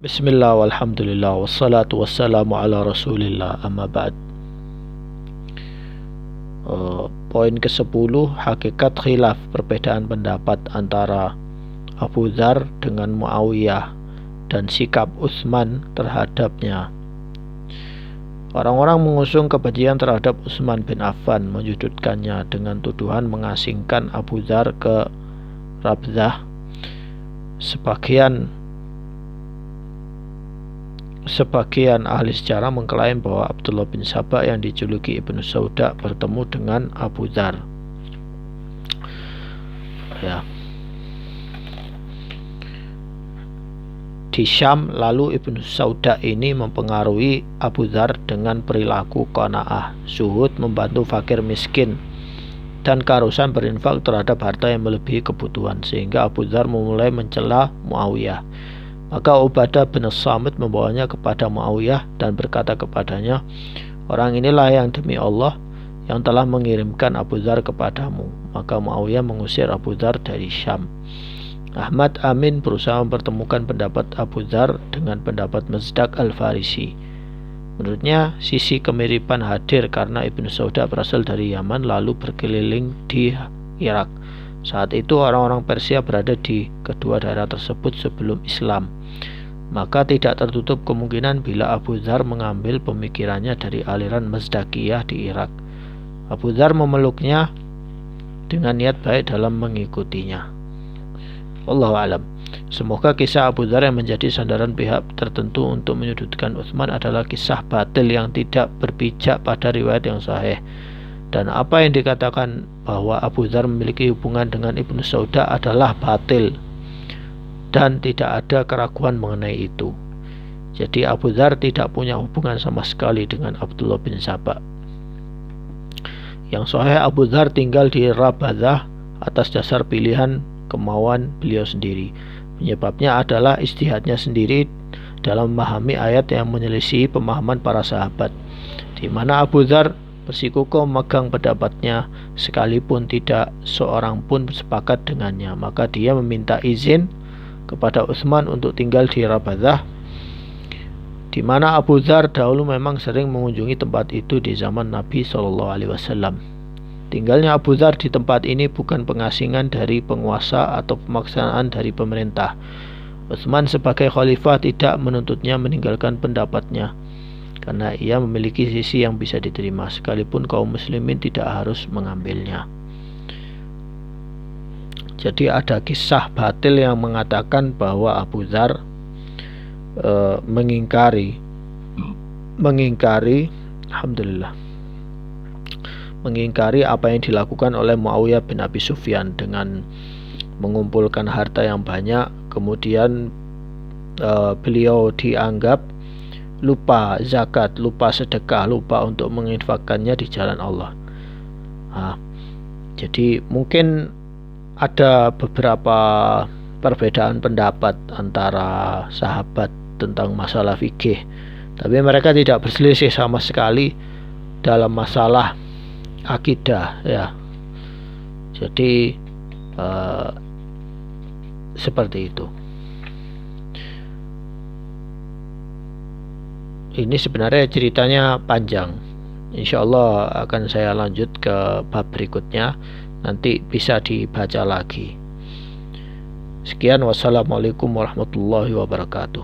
Bismillah walhamdulillah wassalatu wassalamu ala rasulillah amma ba'd. Poin ke-10, hakikat khilaf, perbedaan pendapat antara Abu Dzar dengan Muawiyah dan sikap Utsman terhadapnya. Orang-orang mengusung kebencian terhadap Utsman bin Affan, menyudutkannya dengan tuduhan mengasingkan Abu Dzar ke Rabzah. Sebagian ahli sejarah mengklaim bahwa Abdullah bin Sabah yang dijuluki Ibnu Sauda bertemu dengan Abu Dzar. Di Syam, lalu Ibnu Sauda ini mempengaruhi Abu Dzar dengan perilaku qanaah, zuhud, membantu fakir miskin, dan keharusan berinfak terhadap harta yang melebihi kebutuhan, sehingga Abu Dzar memulai mencela Muawiyah. Maka Ubadah bin Samit membawanya kepada Muawiyah dan berkata kepadanya, "Orang inilah yang demi Allah yang telah mengirimkan Abu Dzar kepadamu." Maka Muawiyah mengusir Abu Dzar dari Syam. Ahmad Amin berusaha mempertemukan pendapat Abu Dzar dengan pendapat Mazdak al-Farisi. Menurutnya, sisi kemiripan hadir karena Ibnu Sauda berasal dari Yaman lalu berkeliling di Irak. Saat itu orang-orang Persia berada di kedua daerah tersebut sebelum Islam. Maka tidak tertutup kemungkinan bila Abu Dzar mengambil pemikirannya dari aliran Mazdakiyah di Irak. Abu Dzar memeluknya dengan niat baik dalam mengikutinya. Wallahu a'lam. Semoga kisah Abu Dzar yang menjadi sandaran pihak tertentu untuk menyudutkan Utsman adalah kisah batil yang tidak berpijak pada riwayat yang sahih. Dan apa yang dikatakan bahwa Abu Dzar memiliki hubungan dengan Ibnu Sauda adalah batil dan tidak ada keraguan mengenai itu. Jadi Abu Dzar tidak punya hubungan sama sekali dengan Abdullah bin Sabah. Yang sahih, Abu Dzar tinggal di Rabzah atas dasar pilihan kemauan beliau sendiri. Penyebabnya adalah ijtihadnya sendiri dalam memahami ayat yang menyelisihi pemahaman para sahabat, di mana Abu Dzar bersikukuh memegang pendapatnya sekalipun tidak seorang pun sepakat dengannya. Maka dia meminta izin kepada Utsman untuk tinggal di Rabzah, di mana Abu Dzar dahulu memang sering mengunjungi tempat itu di zaman Nabi SAW. Tinggalnya Abu Dzar di tempat ini bukan pengasingan dari penguasa atau pemaksaan dari pemerintah. Utsman sebagai khalifah tidak menuntutnya meninggalkan pendapatnya, karena ia memiliki sisi yang bisa diterima, sekalipun kaum muslimin tidak harus mengambilnya. Jadi ada kisah batil yang mengatakan bahwa Abu Dzar mengingkari apa yang dilakukan oleh Muawiyah bin Abi Sufyan dengan mengumpulkan harta yang banyak. Kemudian beliau dianggap lupa zakat, lupa sedekah, lupa untuk menginfakkannya di jalan Allah. Jadi mungkin ada beberapa perbedaan pendapat antara sahabat tentang masalah fikih, tapi mereka tidak berselisih sama sekali dalam masalah akidah, ya. Jadi seperti itu. Ini sebenarnya ceritanya panjang. Insya Allah akan saya lanjut ke bab berikutnya. Nanti bisa dibaca lagi. Sekian, wassalamualaikum warahmatullahi wabarakatuh.